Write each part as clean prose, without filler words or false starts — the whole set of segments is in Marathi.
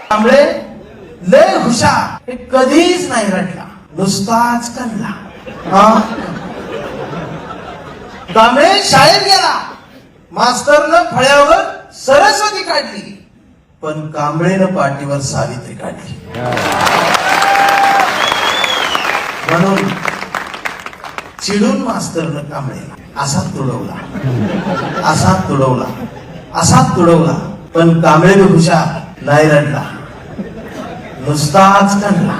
कांबळे लय हुशार, हे कधीच नाही रडला, नुसताच कणला. कांबळे शाळेत गेला, मास्तरनं फळ्यावर सरस्वती काढली, पण कांबळेनं पाठीवर सावित्री काढली. म्हणून चिडून मास्तरनं कांबळेला असाच तुडवला, असाच तुडवला, असाच तुडवला, पण कांबळे हुशार, नाही रडला, नुसताच कणला.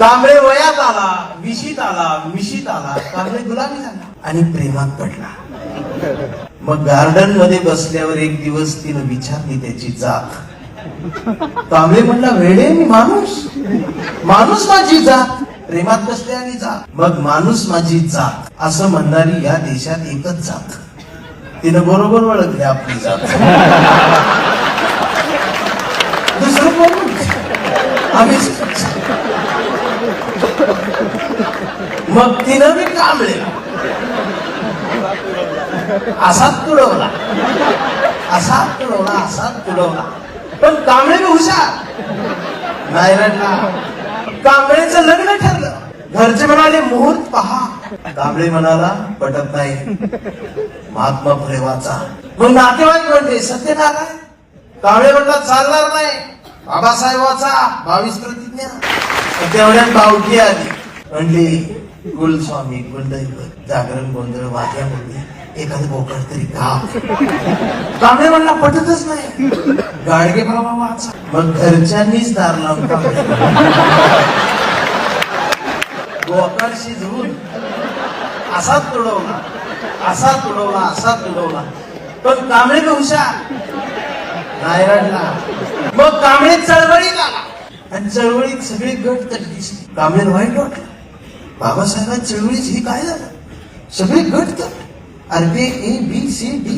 कांबळे वयात आला, विशीत आला, मिशीत आला, कांबळे गुलामी झाला आणि प्रेमात पडला. मग गार्डन मध्ये बसल्यावर एक दिवस तिनं विचारली त्याची जात. कांबळे म्हणला, वेडे मी माणूस, माणूस माझी जात, प्रेमात बसले आणि जात. मग माणूस माझी जात असं म्हणणारी या देशात एकच जात. तिनं बरोबर ओळखली आपली जात. दुसरं कोण आम्ही. मग तिनं मी कांबळे असाच तुडवला, असाच तुडवला, असाच तुडवला, पण कांबळे बी हुशार, नाही रडला. कांबळेचं लग्न ठरलं. घरचे म्हणाले मुहूर्त पहा. कांबळे म्हणाला पटत नाही, महात्मा फुले वाचा. मग नातेवाईक म्हणते सत्यनारायण. कांबळे म्हणला चालणार नाही, बाबासाहेब वाचा, 22 प्रतिज्ञा. तेवढ्यात बावटी आली, म्हणली कुलस्वामी, कुलदैवत, जागरण, गोंधळ, वाद्यामध्ये एखादं बोकड तरी का. कांबळे म्हणला पटतच नाही, गाडगे बाबा वाचा. मग घरच्यांनीच दार लावून बोकड शिजवून असाच तुडवला, असाच तुडवला, असाच तुडवला, पण कांबळे बी हुशार, नाही रडला. मग कांबळे चळवळीत आला आणि चळवळीत सगळी गट तरी दिसली. कांबळे वाईट वाटलं, बाबासाहेबांच्या चळवळीत ही काय झालं, सगळी गट तर अरे ए बी सी डी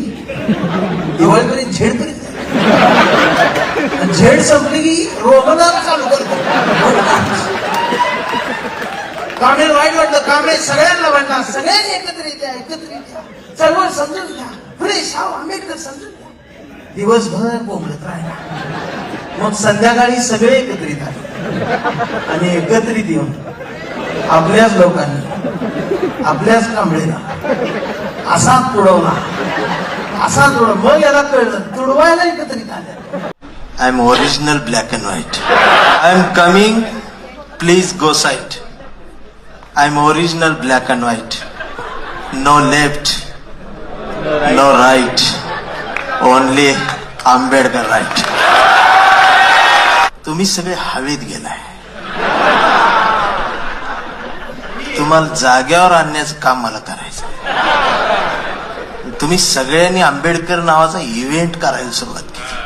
दिवाळीपर्यंत झेड पर्यंत, झेड संपली की रोमदार चालू करतो. कांबळे वाईट वाटलं. कांबळे सगळ्यांना म्हणला, सगळ्यांनी एकत्रित या, एकत्रित या, चळवळ समजून घ्या, फुले शाहू आंबेडकर समजून घ्या. दिवसभर बोंबलत राहिला. मग संध्याकाळी सगळे एकत्रित आले आणि एकत्रित येऊन आपल्याच लोकांनी, आपल्याच कांबळेला असाच तुडवला, असाच तुडव. मग याला कळलं तुडवायला एकत्रित आल्या. I am original black and white. I am coming, please go side. I am original black and white. No left, no right, only Ambedkar right. तुम्ही सगळे हवेत गेलाय, तुम्हाला जाग्यावर आणण्याचं काम मला करायचं. तुम्ही सगळ्यांनी आंबेडकर नावाचा इव्हेंट करायला सुरुवात केली.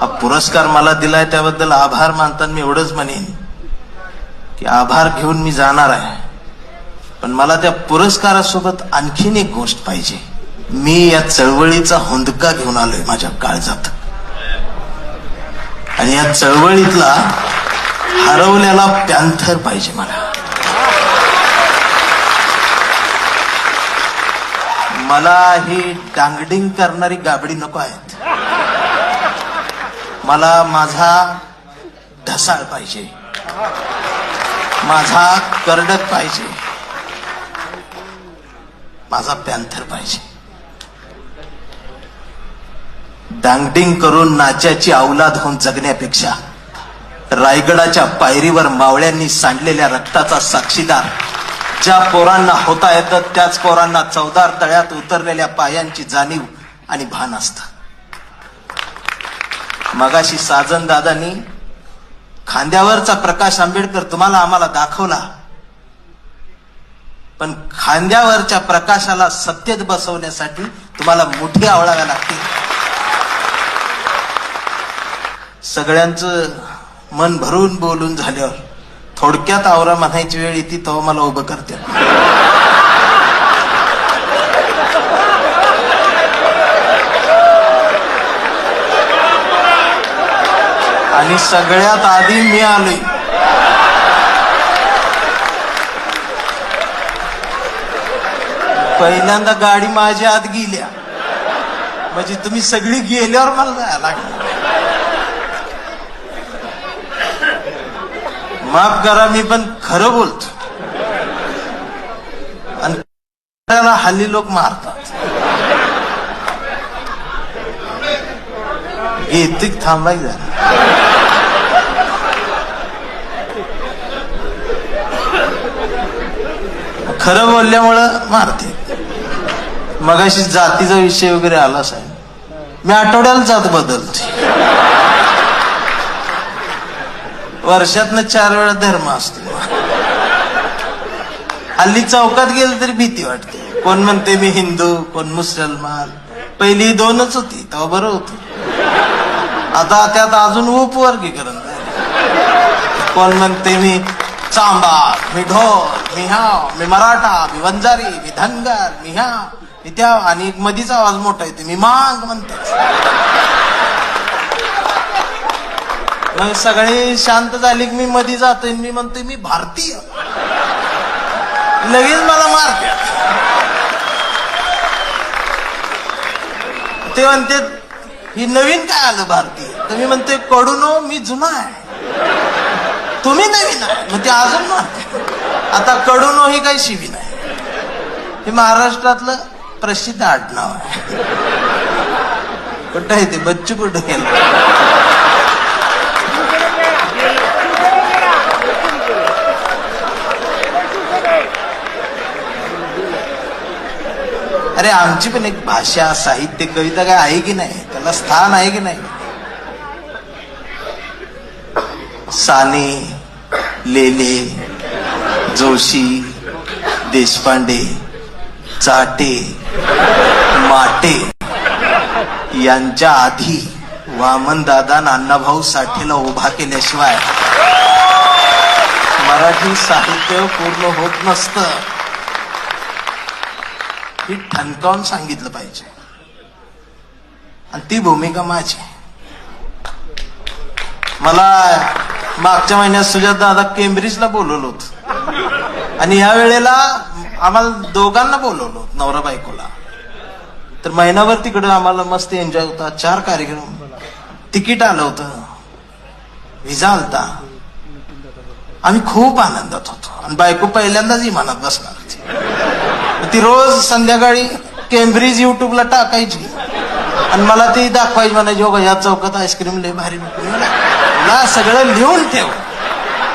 हा पुरस्कार मला दिलाय त्याबद्दल आभार मानताना मी एवढंच म्हणेन की आभार घेऊन मी जाणार आहे, पण मला त्या पुरस्कारासोबत आणखीन एक गोष्ट पाहिजे. मी या चळवळीचा हुंदका घेऊन आलोय माझ्या काळजात, आणि या चळवळीतला हरवलेला पॅन्थर पाहिजे मला. मला ही डांगडिंग करणारी गाबडी नको आहेत. मला माझा ढसाळ पाहिजे, माझा करडक पाहिजे, माझा पॅन्थर पाहिजे. डांगडिंग करून नाच्याची अवलाद होऊन जगण्यापेक्षा रायगडाच्या पायरीवर मावळ्यांनी सांडलेल्या रक्ताचा साक्षीदार ज्या पोरांना होता येतं त्याच पोरांना चवदार तळ्यात उतरलेल्या पायांची जाणीव आणि भान असतं. मगाशी साजन दादांनी खांद्यावरचा प्रकाश आंबेडकर तुम्हाला आम्हाला दाखवला, पण खांद्यावरच्या प्रकाशाला सत्तेत बसवण्यासाठी तुम्हाला मुठी आवळाव्या लागतील. सगळ्यांचं मन भरून बोलून झाल्यावर थोडक्यात आवरा म्हणायची वेळ येते तेव्हा मला उभं करते. आणि सगळ्यात आधी मी आलोय. पहिल्यांदा गाडी माझ्या आत गेल्या म्हणजे तुम्ही सगळी गेल्यावर मला जायला लागलं. माफ करा, मी पण खरं बोलतो. आणि त्याला हल्ली लोक मारतात. येते थांबाय जरा. खरं बोलल्यामुळं मारते. मगाशी जातीचा विषय वगैरे आला साहेब, मी आठवड्याला जात बदलते. वर्षातनं 4 वेळा धर्म असतो. हल्ली चौकात गेलं तरी भीती वाटते. कोण म्हणते मी हिंदू, कोण मुसलमान. पहिली 2च होती तेव्हा बरं होतं. आता त्यात अजून उपवर्गीकरण झालं. कोण म्हणते मी चांबार, मी ढोल, मी हाव, मी मराठा, मी वंजारी, मी धनगर, मी ह्या, मी त्या. आणि मधीचा आवाज मोठा येते, मी मांग म्हणते. मग सगळे शांत झाली की मी मध्ये जातोय. मी म्हणतोय मी भारतीय. लगेच मला मारते. ते म्हणते ही नवीन काय आलं भारतीय. तर मी म्हणते कडूनो मी जुना आहे, तुम्ही नवीन आहे. मग ते अजून मारते. आता कडूनो ही काही शिवी नाही. हे महाराष्ट्रातलं प्रसिद्ध आडनाव आहे. कुठं आहे ते बच्चू, कुठं गेलं. अरे आमची पण एक भाषा, साहित्य, कविता काय आहे की नाही, त्याला स्थान आहे की नाही. साने, लेले, जोशी, देशपांडे, चाटे, माटे यांच्या आधी वामनदादा नानाभाऊ साठेला उभा केल्याशिवाय मराठी साहित्य पूर्ण होत नसतं. ही ठणकावून सांगितलं पाहिजे. आणि ती भूमिका माझी. मला मागच्या महिन्यात सुजात दादा केम्ब्रिजला बोलवलं होतं. आणि ह्या वेळेला आम्हाला दोघांना बोलवलं होतं, नवरा बायकोला. तर महिनाभर तिकडे आम्हाला मस्त एन्जॉय होता. 4 कार्यक्रम, तिकीट आलं होतं, व्हिसा आलता. आम्ही खूप आनंदात होतो. आणि बायको पहिल्यांदाच विमानात बसणार होती. ती रोज संध्याकाळी केम्ब्रिज युट्यूबला टाकायची आणि मला ती दाखवायची. म्हणायची हो या चौकात आईस्क्रीम लय भारी. मला सगळं लिहून ठेव,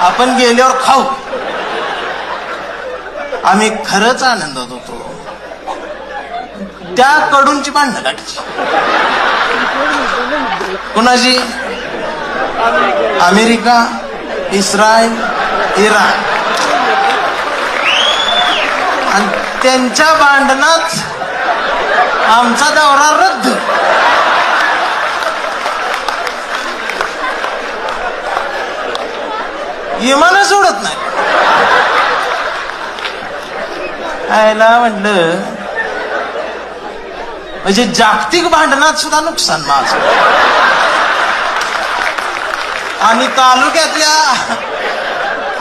आपण गेल्यावर खाऊ. आम्ही खरंच आनंदात होतो. त्या कडूनची भांडणं काढायची. कुणाची? America, Israel, Iran. आणि त्यांच्या भांडणात आमचा दौरा रद्द. विमान सोडत नाही. आयला म्हटलं म्हणजे जागतिक भांडणात सुद्धा नुकसान माझं. आणि तालुक्यातल्या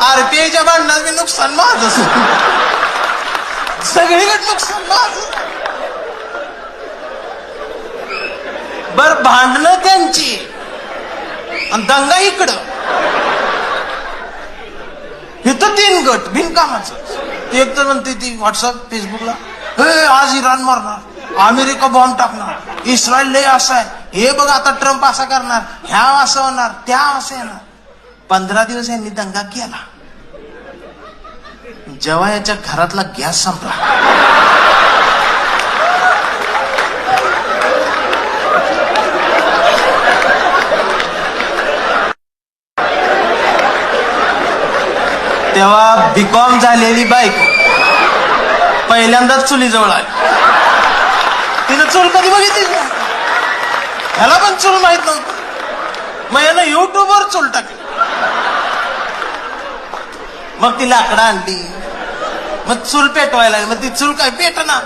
आरपीआयच्या भांडणात मी नुकसान माझं. सगळीकडे नुकसान माझं. बर भांडणं त्यांची आणि दंगा इकडं. इथं 3 गट बिनकामाचं. एक तर म्हणते ती व्हॉट्सअप फेसबुकला आज इराण मारणार, अमेरिका बॉम्ब टाकणार, इस्रायल लय असं आहे, हे बघ आता ट्रम्प असा करणार, ह्या असं होणार, त्या असं येणार. 15 दिवस यांनी दंगा केला. जेव्हा याच्या घरातला गॅस संपला, तेव्हा बीकॉम झालेली बायको पहिल्यांदाच चुलीजवळ आली. तिनं चूल कधी बघितली, ह्याला पण चूल माहित नव्हतं. मग यानं युट्यूबवर चूल टाकली. मग ती लाकडं आणली, मग चूल पेटवायला लागली. मग ती चूल काय पेटना.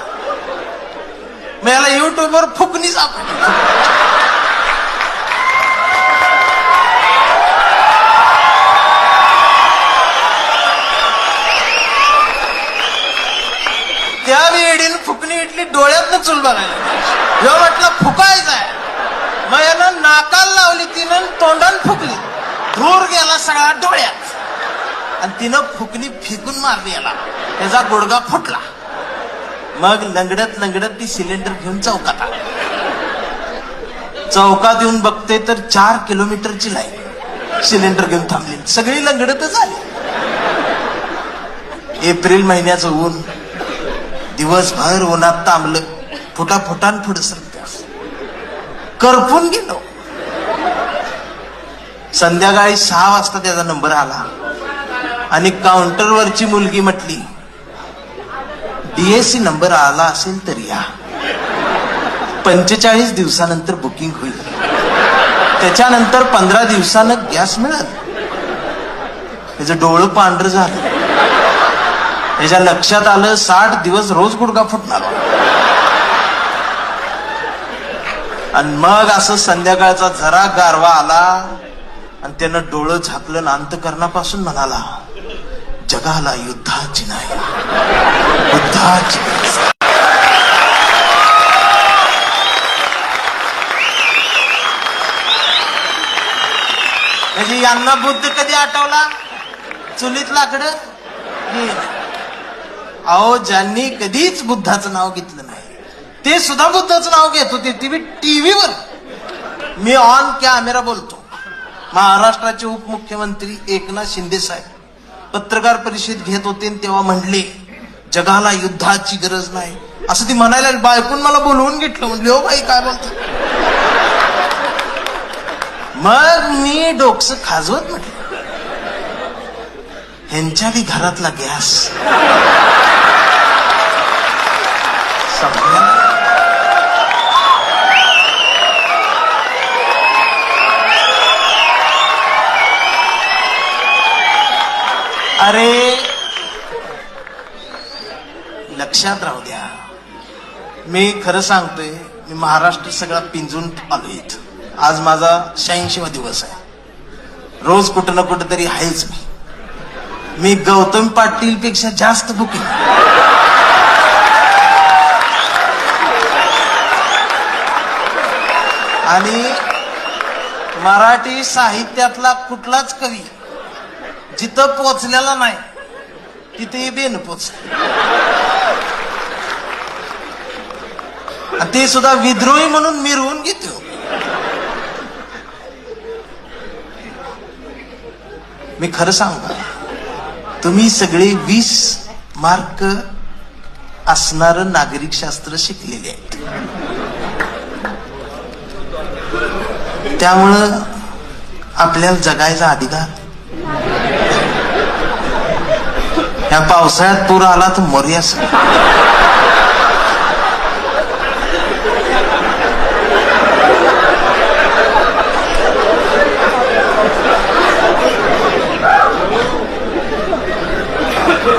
मग याला युट्यूबवर फुकणी सापडली. त्या वेळीन फुकणी इटली, डोळ्यातनं चूल बघायला. जेव्हा म्हटलं फुकायचं आहे, मग यानं नाकाला लावली, तिनं तोंडाला फुकली. धूर गेला सगळा डोळ्यात. आणि तिनं फुकणी फेकून मारली याला, त्याचा गुडगा फुटला. मग लंगडत लंगडत ती सिलेंडर घेऊन चौकात आली. चौकात येऊन बघते तर 4 किलोमीटरची लाईन सिलेंडर घेऊन थांबली. सगळी लंगडतच आली. एप्रिल महिन्याचं ऊन, दिवसभर उन्हात तांबलं, फुटाफुटान पुढे सरत्या करपून गेलो. संध्याकाळी 6 वाजता त्याचा नंबर आला आणि काउंटरवरची मुलगी म्हटली, DSC नंबर आला असेल तर या, 45 दिवसानंतर बुकिंग होईल, त्याच्यानंतर 15 दिवसानं गॅस मिळेल. त्याचं डोळं पांढरं झालं. त्याच्या लक्षात आलं 60 दिवस रोज गुडघा फुटणार. आणि मग असं संध्याकाळचा जरा गारवा आला आणि त्यानं डोळं झाकलं, अंतकरणापासून म्हणाला, जगाला युद्धाची नाही, बुद्धाची. म्हणजे यांना बुद्ध कधी आठवला? चुलीत लाकडं. अहो, ज्यांनी कधीच बुद्धाचं नाव घेतलं नाही ते सुद्धा बुद्धाचं नाव घेत होते, ती टीव्हीवर. मी ऑन कॅमेरा बोलतो. महाराष्ट्राचे उपमुख्यमंत्री एकनाथ शिंदे साहेब पत्रकार परिषद घेत होते, तेव्हा म्हणले, जगाला युद्धाची गरज नाही, असं ती म्हणायला. बायकून मला बोलवून घेतलं. म्हणले, हो बाई काय बोलतो. मग मी डोकस खाजवत म्हटलं, ह्यांच्या बी घरातला गॅस संपला. अरे लक्षात राहू द्या, मी खरं सांगतोय, मी महाराष्ट्र सगळा पिंजून आलो इथं. आज माझा 86वा दिवस आहे. रोज कुठं ना कुठं तरी आहेच. मी गौतम पाटील पेक्षा जास्त बुकिंग. आणि मराठी साहित्यातला कुठलाच कवी जिथं पोचलेला नाही तिथे बेन पोच. ते सुद्धा विद्रोही म्हणून मिरवून घेतो. मी खरं सांगू, तुम्ही सगळे 20 मार्क असणार नागरिकशास्त्र शिकलेले आहेत. त्यामुळं आपल्याला जगायचा अधिकार. या पावसाळ्यात पूर आला तर मरूयाच.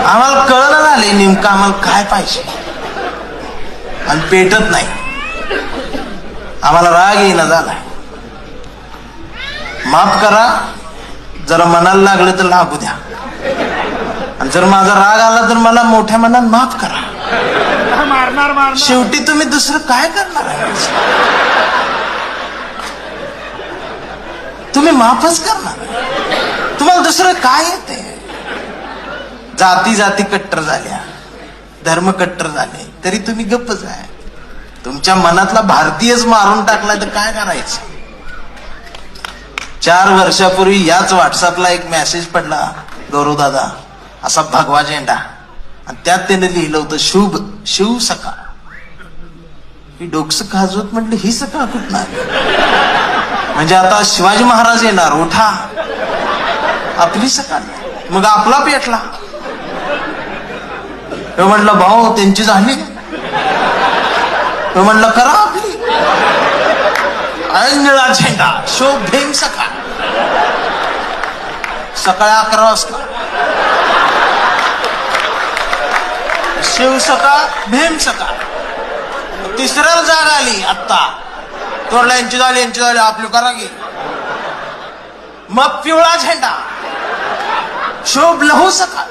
आम्हाला कळलं झाले नेमकं आम्हाला काय पाहिजे आणि पेटत नाही. आम्हाला राग येईना झालाय. माफ करा, जरा मनाला लागलं तर लागू द्या. आणि जर माझा राग आला तर मला मोठ्या मनात माफ करा. मारणार. शेवटी तुम्ही दुसरं काय करणार आहे? तुम्ही माफच करणार. तुम्हाला दुसरं काय येते? जाती जाती कट्टर झाल्या, धर्म कट्टर झाले, तरी तुम्ही गप्पच आहे. तुमच्या मनातला भारतीयच मारून टाकलाय तर काय करायचं? 4 वर्षापूर्वी याच व्हॉट्सअपला एक मेसेज पडला, गौरव दादा असा भगवा झेंडा, आणि त्यात त्याने लिहिलं होतं शुभ शिव सकाळ. ही डोकस खाजवत म्हटलं, ही सकाळ कुठणार? म्हणजे आता शिवाजी महाराज येणार, उठा आपली सकाळ. मग आपला पेटला. तो म्हटलं, भाऊ त्यांची झाली. तो म्हटलं, करा आपली. निळा झेंडा शोभ भीम सकाळ. सकाळी 11 वाजता शिव सकाळ भीम सकाळ. तिसऱ्याला जाग आली आत्ता. तोडला यांची झाली आपली करा की. मग पिवळा झेंडा शुभ लहू सकाळ.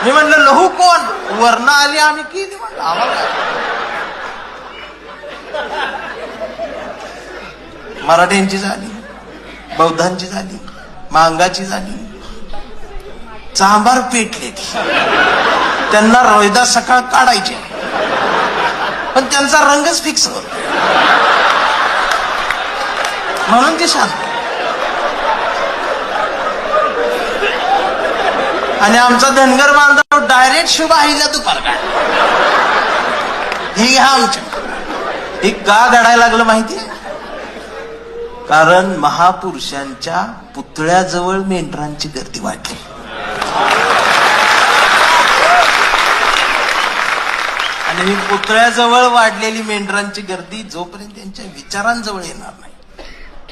मी म्हणलं, लहू कोण? वर्ण आली आम्ही केली. म्हणलं आम्हाला मराठ्यांची झाली, बौद्धांची झाली, मांगाची झाली. चांभार पेटले त्यांना रोहिदास सकाळ काढायचे पण त्यांचा रंगच फिक्स होत म्हणून ते शांत. आणि आमचा धनगर बांधव डायरेक्ट शुभ आईला दुपार काढ हे घ्या आमच्या. हे का घडायला लागलं माहितीये? कारण महापुरुषांच्या पुतळ्याजवळ मेंढरांची गर्दी वाढली. आणि ही पुतळ्याजवळ वाढलेली मेंढरांची गर्दी जोपर्यंत त्यांच्या विचारांजवळ येणार नाही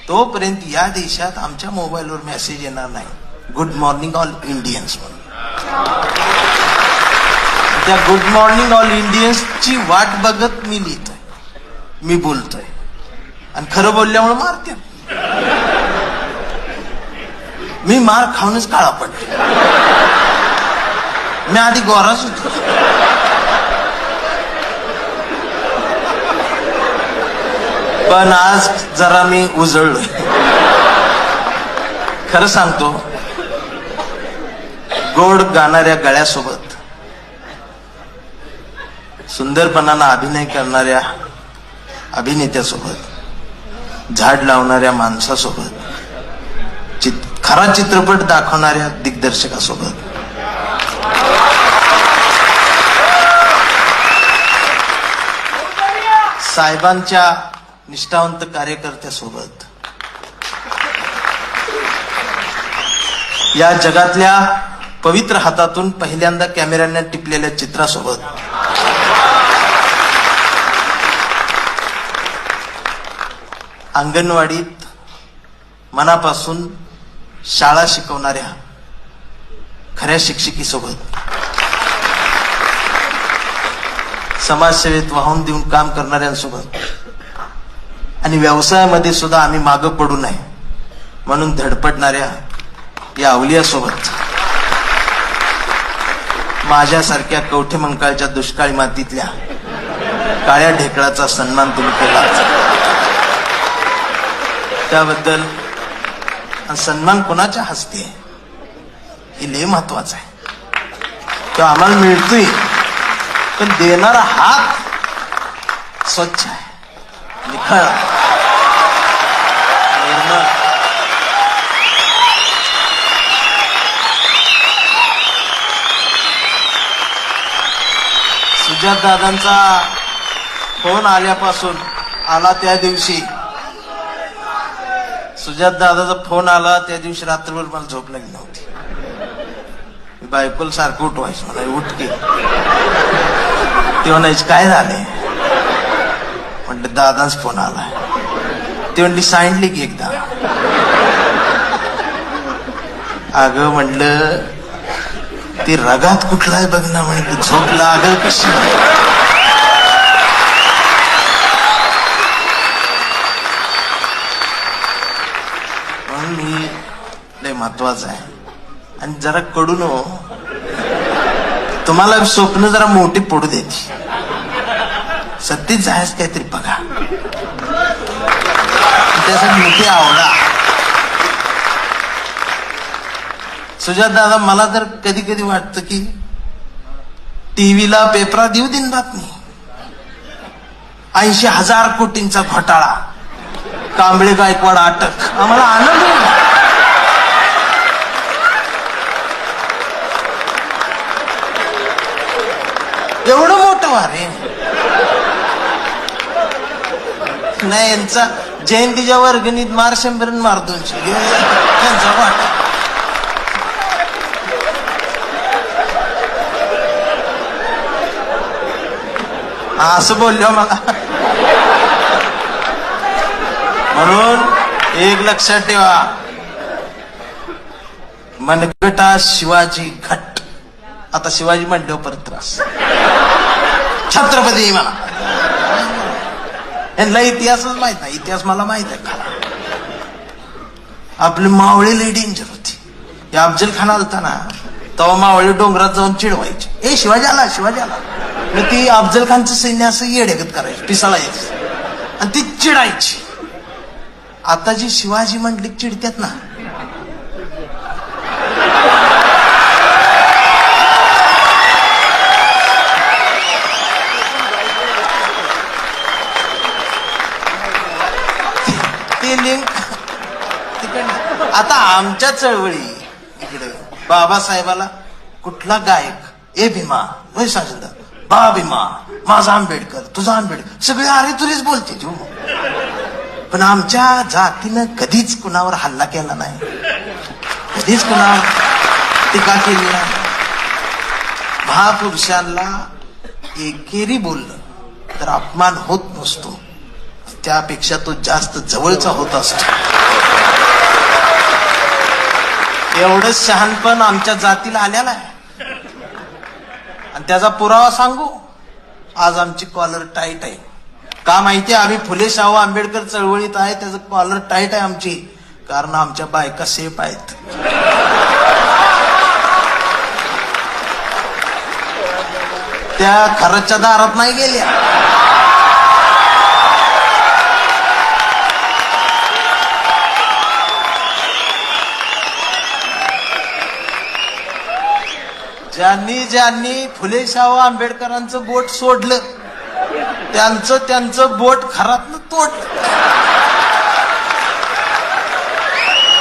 तोपर्यंत या देशात आमच्या मोबाईलवर मेसेज येणार नाही गुड मॉर्निंग ऑल इंडियन्स म्हणून. त्या गुड मॉर्निंग ऑल इंडियन्सची वाट बघत मी लिहितोय, मी बोलतोय आणि खरं बोलल्यामुळे मारते. मी मार खाऊनच काळा पडले. मी आधी गोराच होतो. पण आज जरा मी उजळलोय. खरं सांगतो, गोड गाणाऱ्या गळ्यासोबत सुंदरपणानं अभिनय करणाऱ्या अभिनेत्यासोबत झाड लावणाऱ्या माणसासोबत खरा चित्रपट दाखवणाऱ्या दिग्दर्शकासोबत साहेबांच्या निष्ठावंत कार्यकर्त्यासोबत या जगातल्या पवित्र हातातून पहिल्यांदा कॅमेऱ्याने टिपलेल्या चित्रासोबत अंगणवाडीत मनापासून शाळा शिकवणाऱ्या खऱ्या शिक्षिकेसोबत समाजसेवेत वाहून देऊन काम करणाऱ्यांसोबत आणि व्यवसायामध्ये सुद्धा आम्ही मागं पडू नये म्हणून धडपडणाऱ्या या अवलियासोबत माझ्यासारख्या कवठेमंकाळच्या दुष्काळी मातीतल्या काळ्या ढेकळाचा सन्मान तुम्ही केला त्याबद्दल सन्मान कोणाच्या हस्ते हे लय महत्वाचं आहे. तो आम्हाला मिळतोय पण देणारा हात स्वच्छ आहे, निखळ निर्मळ. सुजात दादांचा फोन आल्यापासून आला त्या दिवशी सुजात दादाचा फोन आला त्या दिवशी रात्रभर मला झोप लागली नव्हती. मी बायकोला सारखं उठवायचं, मला उठ की. ते म्हणायचे काय झाले? म्हटलं दादाच फोन आलाय. ते म्हणली सांगितली की एकदा. अगं म्हटलं ती रगात कुठलाय बघ ना, म्हटलं झोप लागल कशी. म्हणून ही लय महत्वाचं आहे. आणि जरा कडून तुम्हाला स्वप्न जरा मोठी पडू द्यायची. सत्तेत जायच काहीतरी बघा, त्यासाठी मोठी आवडा. सुजात दादा, मला तर कधी कधी वाटतं की टीव्हीला पेपरात देऊ दिन बातमी 80,000 कोटींचा घोटाळा, कांबळे गायकवाड अटक. आम्हाला आनंद होईल. एवढं मोठं वारे नाही. यांचा जयंतीच्या वर्गणीत मार 100 मार 200 त्यांचा वाटा. असं बोललो मला. म्हणून एक लक्षात ठेवा, मनगटा शिवाजी घट. आता शिवाजी म्हणल्यावर परत त्रास. छत्रपती मला यांना इतिहासच माहित नाही. इतिहास मला माहित आहे खरा. आपली मावळे लई डेंजर होती. या अफजल खान आलता ना तेव्हा मावळे डोंगरात जाऊन चिडवायचे, ए शिवाजी आला शिवाजी आला. ती अफजल खानचं सैन्य असं येड्यागत करायचं, पिसाळायचं आणि ती चिडायची. आता जी शिवाजी म्हटली चिडतात ना, ती लिंक तिकडे. आता आमच्या चळवळी इकडे बाबासाहेबाला कुठला गायक ए भीमा वय साजदा बा भीमा माझा आंबेडकर तुझा आंबेडकर सगळे अरे तुरीच बोलते जो. पण आमच्या जातीनं कधीच कुणावर हल्ला केला नाही, कधीच कुणावर टीका केली नाही. महापुरुषांना एकेरी बोललं तर अपमान होत नसतो, त्यापेक्षा तो जास्त जवळचा होत असतो. एवढंच शहाणपण आमच्या जातीला आलेला आहे. आणि त्याचा पुरावा सांगू, आज आमची कॉलर टाईट आहे. का माहितीये? आम्ही फुले शाहू आंबेडकर चळवळीत आहे, त्याचं कॉलर टाईट आहे आमची, कारण आमच्या बायका सेफ आहेत. त्या खरंच्या दारात नाही गेल्या. ज्यांनी ज्यांनी फुले शाहू आंबेडकरांचं बोट सोडलं त्यांचं बोट खरातनं तोडलं.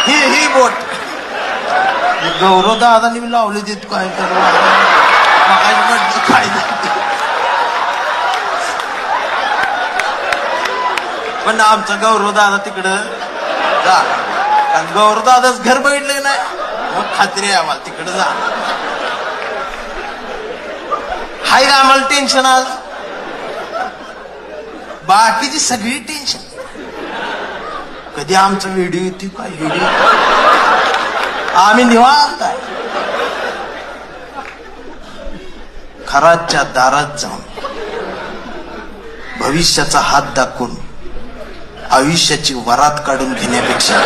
ही बोट गौरव दादांनी मी लावली देत काय काय. पण आमचा गौरव दादा तिकडं जा, कारण गौरव दादाच घर बघितलं नाही, मग खात्री आहे आम्हाला तिकडं जा. हाय आम्हाला टेन्शन आज, बाकीची सगळी टेन्शन. कधी आमचा व्हिडिओ येते काय व्हिडिओ, आम्ही निवांत आहे. खराच्या दारात जाऊन भविष्याचा हात दाखवून आयुष्याची वरात काढून घेण्यापेक्षा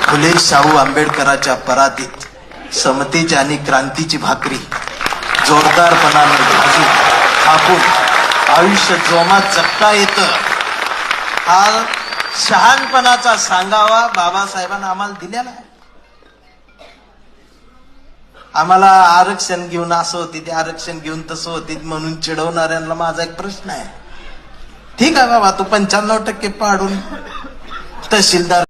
फुले शाहू आंबेडकरांच्या परातीत समतेची आणि क्रांतीची भाकरी जोरदारपणाने भाजून थापून आयुष्य जोमात जगता येतं, हा शहाणपणाचा सांगावा बाबासाहेबांना आम्हाला दिलेला आहे. आम्हाला आरक्षण घेऊन असं होते, ते आरक्षण घेऊन तसं होते म्हणून चिडवणाऱ्यांना माझा एक प्रश्न आहे. ठीक आहे बाबा, तू 95% पाडून तहसीलदार